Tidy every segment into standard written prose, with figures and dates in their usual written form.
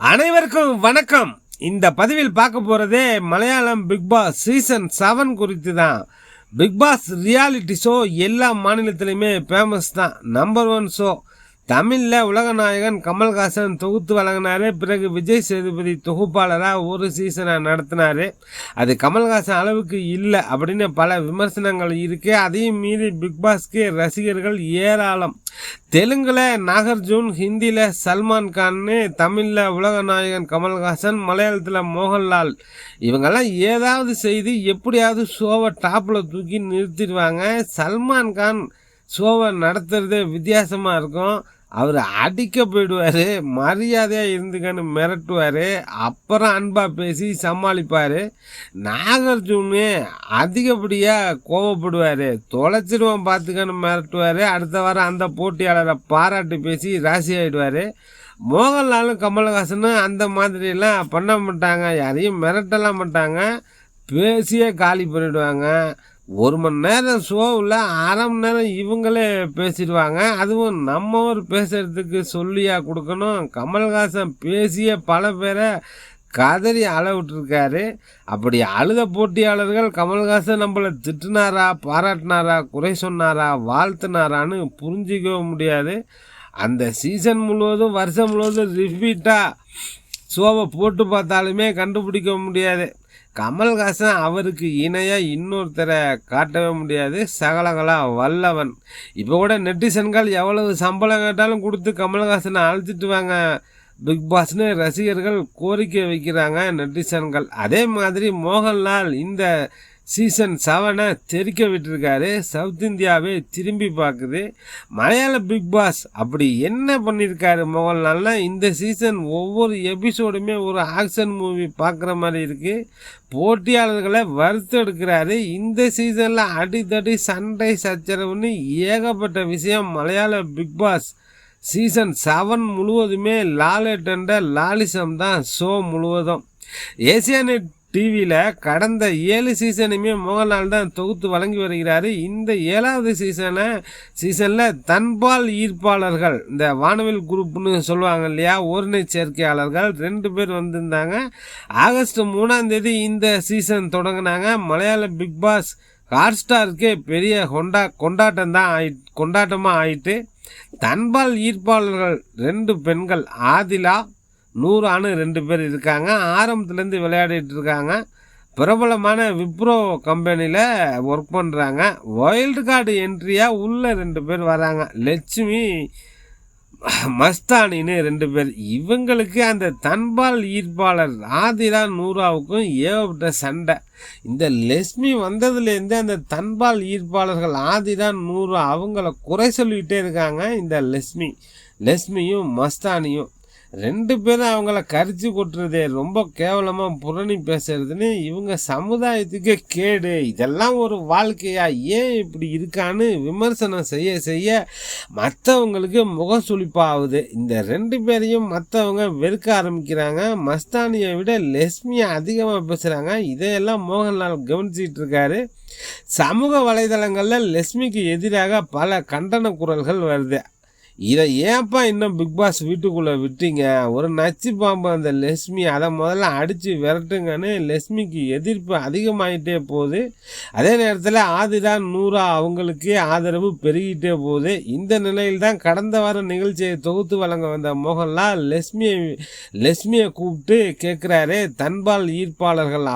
அனைவருக்கும் வணக்கம். இந்த பதிவில் பார்க்க போகிறதே மலையாளம் பிக் பாஸ் சீசன் 7 குறித்து தான். பிக் பாஸ் ரியாலிட்டி ஷோ எல்லா மாநிலத்திலையுமே ஃபேமஸ் தான். Number 1 show. தமிழில் உலகநாயகன் கமல்ஹாசன் தொகுத்து வழங்கினார். பிறகு விஜய் சேதுபதி தொகுப்பாளராக ஒரு சீசனை நடத்தினார். அது கமல்ஹாசன் அளவுக்கு இல்லை அப்படின்னு பல விமர்சனங்கள் இருக்கு. அதையும் மீறி பிக் பாஸ்க்கு ரசிகர்கள் ஏராளம். தெலுங்கில் நாகார்ஜுன், ஹிந்தியில் சல்மான் கான்னு, தமிழில் உலகநாயகன் கமல்ஹாசன், மலையாளத்தில் மோகன்லால். இவங்கெல்லாம் ஏதாவது செய்து எப்படியாவது ஷோவை டாப்பில் தூக்கி நிறுத்திடுவாங்க. சல்மான் கான் ஷோவை நடத்துறதே வித்தியாசமாக இருக்கும். அவர் அடிக்க போயிடுவார், மரியாதையாக இருந்துக்கன்னு மிரட்டுவார், அப்புறம் அன்பாக பேசி சமாளிப்பார். நாகார்ஜுனு அதிகப்படியாக கோவப்படுவார், தொலைச்சிடுவோம் பார்த்துக்கன்னு மிரட்டுவார். அடுத்த வாரம் அந்த போட்டியாளரை பாராட்டி பேசி ராசி ஆகிடுவார். மோகன்லாலும் கமல்ஹாசனும் அந்த மாதிரியெல்லாம் பண்ண மாட்டாங்க, யாரையும் மிரட்டலாம் மாட்டாங்க, பேசியே காலி பண்ணிவிடுவாங்க. 1 மணி நேரம் ஷோவில் 1/2 மணி நேரம் இவங்களே பேசிடுவாங்க. அதுவும் நம்ம ஊர் பேசுகிறதுக்கு சொல்லியா கொடுக்கணும். கமல்ஹாசன் பேசிய பல பேரை கதறி விட்டுருக்காரு. அப்படி அழுத போட்டியாளர்கள் கமல்ஹாசன் நம்மளை திட்டினாரா, பாராட்டினாரா, குறை சொன்னாரா, வாழ்த்தினாரான்னு புரிஞ்சிக்கவே முடியாது. அந்த சீசன் முழுவதும் வருஷம் முழுவதும் ரிப்பீட்டாக ஷோவை போட்டு பார்த்தாலுமே கண்டுபிடிக்க முடியாது. கமல்ஹாசன் அவருக்கு இணையாக இன்னொருத்தரை காட்டவே முடியாது. சகலகலா வல்லவன். இப்போ கூட நெட்டிசன்கள் எவ்வளவு சம்பளம் கேட்டாலும் கொடுத்து கமல்ஹாசனை அழைச்சிட்டு வாங்க பிக் பாஸ்னு ரசிகர்கள் கோரிக்கை வைக்கிறாங்க நெட்டிசன்கள். அதே மாதிரி மோகன்லால் இந்த சீசன் 7 தெரிக்க விட்டுருக்காரு. சவுத் இந்தியாவே திரும்பி பார்க்குது. மலையாள பிக் பாஸ் அப்படி என்ன பண்ணியிருக்காரு மோகன்லால்னா, இந்த சீசன் ஒவ்வொரு எபிசோடுமே ஒரு ஆக்ஷன் மூவி பார்க்குற மாதிரி இருக்குது. போட்டியாளர்களை வறுத்தெடுக்கிறாரு. இந்த சீசனில் அடித்தடி சண்டை சச்சரவுன்னு ஏகப்பட்ட விஷயம். மலையாள பிக் பாஸ் சீசன் 7 முழுவதுமே லாலேட்டண்ட லாலிசம் தான் ஷோ முழுவதும். ஏசியானெட் டிவியில் கடந்த 7 சீசனுமே மோகன்லால் தான் தொகுத்து வழங்கி வருகிறாரு. இந்த 7வது சீசனில் தன்பால் ஈர்ப்பாளர்கள், இந்த வானவில் குரூப்னு சொல்லுவாங்க இல்லையா, ஓரினை சேர்க்கையாளர்கள் 2 பேர் வந்திருந்தாங்க. ஆகஸ்ட் 3ஆம் தேதி இந்த சீசன் தொடங்கினாங்க. மலையாள பிக் பாஸ் ஹாட்ஸ்டாருக்கே பெரிய கொண்டாட்டமாக ஆயிட்டு. தன்பால் ஈர்ப்பாளர்கள் 2 பெண்கள், ஆதிலா, நூறானு 2 பேர் இருக்காங்க. ஆரம்பத்துலேருந்து விளையாடிட்டு இருக்காங்க. பிரபலமான விப்ரோ கம்பெனியில் ஒர்க் பண்ணுறாங்க. வைல்டு கார்டு என்ட்ரியாக உள்ள 2 பேர் வராங்க. லட்சுமி, மஸ்தானின்னு 2 பேர். இவங்களுக்கு அந்த தன்பால் ஈர்ப்பாளர் ஆதிரா நூறாவுக்கும் ஏகப்பட்ட சண்டை. இந்த லட்சுமி வந்ததுலேருந்து அந்த தன்பால் ஈர்ப்பாளர்கள் ஆதிரா நூறா அவங்கள குறை சொல்லிக்கிட்டே இருக்காங்க. இந்த லட்சுமியும் மஸ்தானியும் 2 பேரும் அவங்கள கரிச்சு கொட்டுறதே, ரொம்ப கேவலமாக புரணி பேசுறதுன்னு இவங்க சமுதாயத்துக்கே கேடு. இதெல்லாம் ஒரு வாழ்க்கையா, ஏன் இப்படி இருக்கான்னு விமர்சனம் செய்ய மற்றவங்களுக்கு முகசுளிப்பாகுது. இந்த 2 பேரையும் மற்றவங்க வெறுக்க ஆரம்பிக்கிறாங்க. மஸ்தானியை விட லட்சுமியை அதிகமாக பேசுகிறாங்க. இதையெல்லாம் மோகன்லால் கவனிச்சிட்டு இருக்காரு. சமூக வலைதளங்களில் லட்சுமிக்கு எதிராக பல கண்டன குரல்கள் வருது. இதை ஏன்ப்பா இன்னும் பிக் பாஸ் வீட்டுக்குள்ளே விட்டீங்க, ஒரு நச்சு பாம்பு அந்த லட்சுமி, அதை முதல்ல அடித்து விரட்டுங்கன்னு லட்சுமிக்கு எதிர்ப்பு அதிகமாகிட்டே போகுது. அதே நேரத்தில் ஆதிரா நூறா அவங்களுக்கு ஆதரவு பெருகிட்டே போகுது. இந்த நிலையில் தான் கடந்த வாரம் நிகழ்ச்சியை தொகுத்து வழங்க வந்த மோகன்லால் லட்சுமியை கூப்பிட்டு கேட்குறாரு, தன்பால் ஈர்ப்பாளர்கள்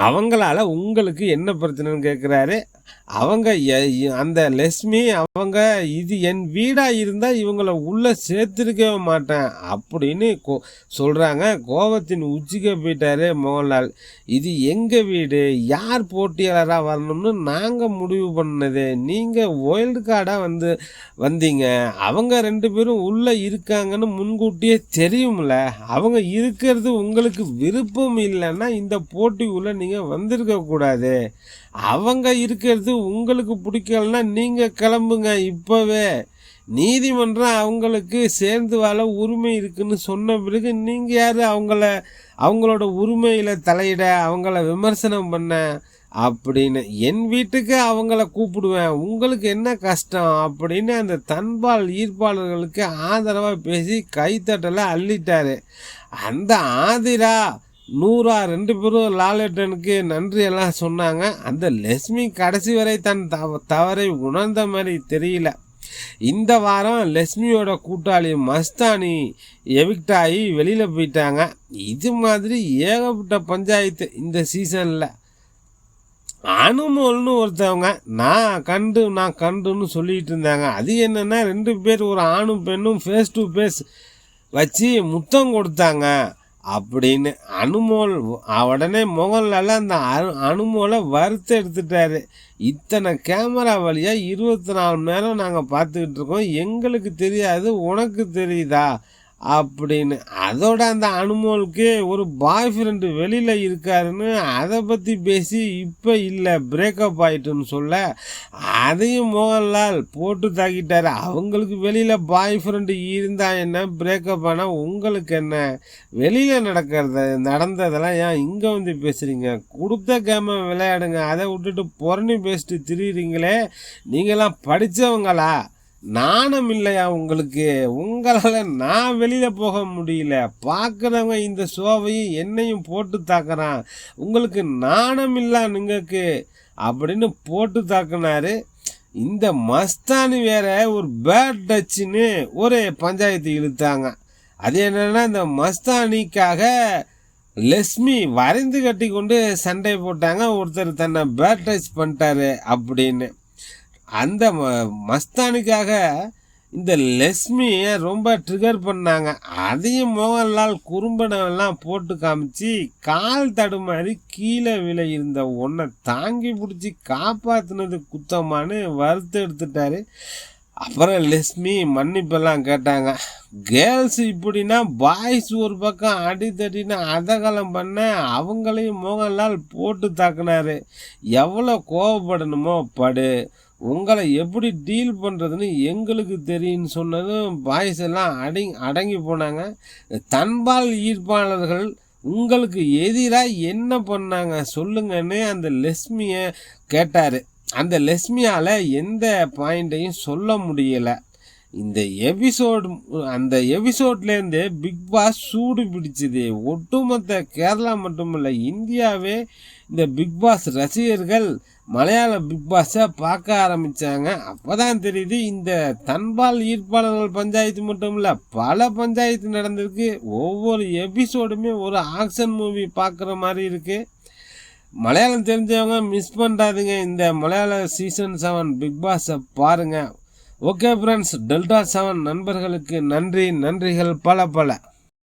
அவங்களால உங்களுக்கு என்ன பிரச்சனைன்னு கேட்குறாரு. அந்த லட்சுமி இது என் வீடாக இருந்தால் இவங்களை உள்ளே சேர்த்துருக்கவே மாட்டேன் அப்படின்னு சொல்கிறாங்க. கோபத்தின் உச்சிக்க போயிட்டாரு மோகன்லால். இது எங்கள் வீடு, யார் போட்டியாளராக வரணும்னு நாங்கள் முடிவு பண்ணது, நீங்கள் வைல்டு கார்டாக வந்தீங்க, அவங்க 2 பேரும் உள்ளே இருக்காங்கன்னு முன்கூட்டியே தெரியும்ல, அவங்க இருக்கிறது உங்களுக்கு விருப்பம் இல்லைன்னா இந்த போட்டிக்குள்ளே நீங்கள் வந்திருக்கக்கூடாது, அவங்க இருக்கிறது உங்களுக்கு பிடிக்கலன்னா நீங்கள் கிளம்புங்க இப்போவே, நீதிமன்றம் அவங்களுக்கு சேர்ந்து வாழ உரிமை இருக்குன்னு சொன்ன பிறகு நீங்கள் யார் அவங்களோட உரிமையில் தலையிட, அவங்கள விமர்சனம் பண்ண, அப்படின்னு, என் வீட்டுக்கு அவங்கள கூப்பிடுவேன், உங்களுக்கு என்ன கஷ்டம் அப்படின்னு அந்த தன்பால் ஈர்ப்பாளர்களுக்கு ஆதரவாக பேசி கைத்தட்டலை அள்ளிட்டாரு. அந்த ஆதிரா நூறா 2 பேரும் லாலேட்டனுக்கு நன்றி எல்லாம் சொன்னாங்க. அந்த லட்சுமி கடைசி வரை தன் தவறை உணர்ந்த மாதிரி தெரியல. இந்த வாரம் லட்சுமியோட கூட்டாளி மஸ்தானி எவிக்ட் ஆகி வெளியில் போயிட்டாங்க. இது மாதிரி ஏகப்பட்ட பஞ்சாயத்து இந்த சீசனில். அனுமோல்னு ஒருத்தவங்க நான் கண்டுன்னு சொல்லிட்டு இருந்தாங்க. அது என்னன்னா 2 பேர் ஒரு ஆணும் பெண்ணும் ஃபேஸ் டு ஃபேஸ் வச்சு முத்தம் கொடுத்தாங்க அப்படின்னு. அனுமோல் உடனே மோகன்லால் அந்த அனுமோலை வறுத்து எடுத்துட்டாரு. இத்தனை கேமரா வழியாக 24 மணி நேரம் நாங்கள் பார்த்துக்கிட்டு இருக்கோம், எங்களுக்கு தெரியாது உனக்கு தெரியுதா அப்படின்னு. அதோட அந்த அனுமோலுக்கு ஒரு பாய் ஃப்ரெண்டு வெளியில் இருக்காருன்னு அதை பற்றி பேசி இப்போ இல்லை பிரேக்கப் ஆகிட்டுன்னு சொல்ல அதையும் மோகன்லால் போட்டு தாக்கிட்டார். அவங்களுக்கு வெளியில் பாய் ஃப்ரெண்டு இருந்தால் என்ன, பிரேக்கப் ஆனால் உங்களுக்கு என்ன, வெளியில் நடந்ததெல்லாம் ஏன் இங்கே வந்து பேசுகிறீங்க, கொடுத்த கேமை விளையாடுங்க, அதை விட்டுட்டு புறணி பேசிட்டு திரியிறீங்களே, நீங்களாம் படித்தவங்களா, நாணம் இல்லையா உங்களுக்கு, உங்களால் நான் வெளியில் போக முடியல, பார்க்குறவங்க இந்த ஷோவையும் என்னையும் போட்டு தாக்குறான், உங்களுக்கு நாணம் இல்லை நீங்களுக்கு அப்படின்னு போட்டு தாக்குனாரு. இந்த மஸ்தானி வேற ஒரு பேட் டச்சுன்னு ஒரு பஞ்சாயத்து இழுத்தாங்க. அது என்னன்னா, இந்த மஸ்தானிக்காக லட்சுமி வரைந்து கட்டி கொண்டு சண்டை போட்டாங்க, ஒருத்தர் தன்னை பேட் டச் பண்ணிட்டாரு அப்படின்னு. அந்த மஸ்தானிக்காக இந்த லட்சுமியை ரொம்ப ட்ரிகர் பண்ணாங்க. அதையும் மோகன்லால் குறும்படம்லாம் போட்டு காமிச்சு கால் தடுமாறி கீழே விலை இருந்த ஒன்றை தாங்கி பிடிச்சி காப்பாற்றினது குத்தமானு வறுத்து எடுத்துட்டாரு. அப்புறம் லட்சுமி மன்னிப்பெல்லாம் கேட்டாங்க. கேர்ள்ஸ் இப்படின்னா பாய்ஸ் ஒரு பக்கம் அடித்தடின்னு அதகலம் பண்ண அவங்களையும் மோகன்லால் போட்டு தாக்குனாரு. எவ்வளோ கோவப்படணுமோ படு, உங்களை எப்படி டீல் பண்ணுறதுன்னு எங்களுக்கு தெரியும்னு சொன்னதும் பாய்ஸ் எல்லாம் அடங்கி போனாங்க. தன்பால் ஈர்ப்பாளர்கள் உங்களுக்கு எதிராக என்ன பண்ணாங்க சொல்லுங்கன்னு அந்த லட்சுமியை கேட்டார். அந்த லட்சுமியால் எந்த பாயிண்ட்டையும் சொல்ல முடியலை. இந்த அந்த எபிசோட்லேருந்து பிக் பாஸ் சூடு பிடிச்சது. ஒட்டுமொத்த கேரளா மட்டுமில்லை, இந்தியாவே இந்த பிக் பாஸ் ரசிகர்கள் மலையாள பிக் பாஸை பார்க்க ஆரம்பித்தாங்க. அப்போ தான் தெரியுது இந்த தன்பால் ஈர்ப்பாளர்கள் பஞ்சாயத்து மட்டும் இல்லை, பல பஞ்சாயத்து நடந்திருக்கு. ஒவ்வொரு எபிசோடுமே ஒரு ஆக்ஷன் மூவி பார்க்குற மாதிரி இருக்குது. மலையாளம் தெரிஞ்சவங்க மிஸ் பண்ணுறாதுங்க, இந்த மலையாள சீசன் 7 பிக் பாஸை பாருங்கள். ஓகே ஃப்ரெண்ட்ஸ், டெல்டா 7 நண்பர்களுக்கு நன்றிகள் பல.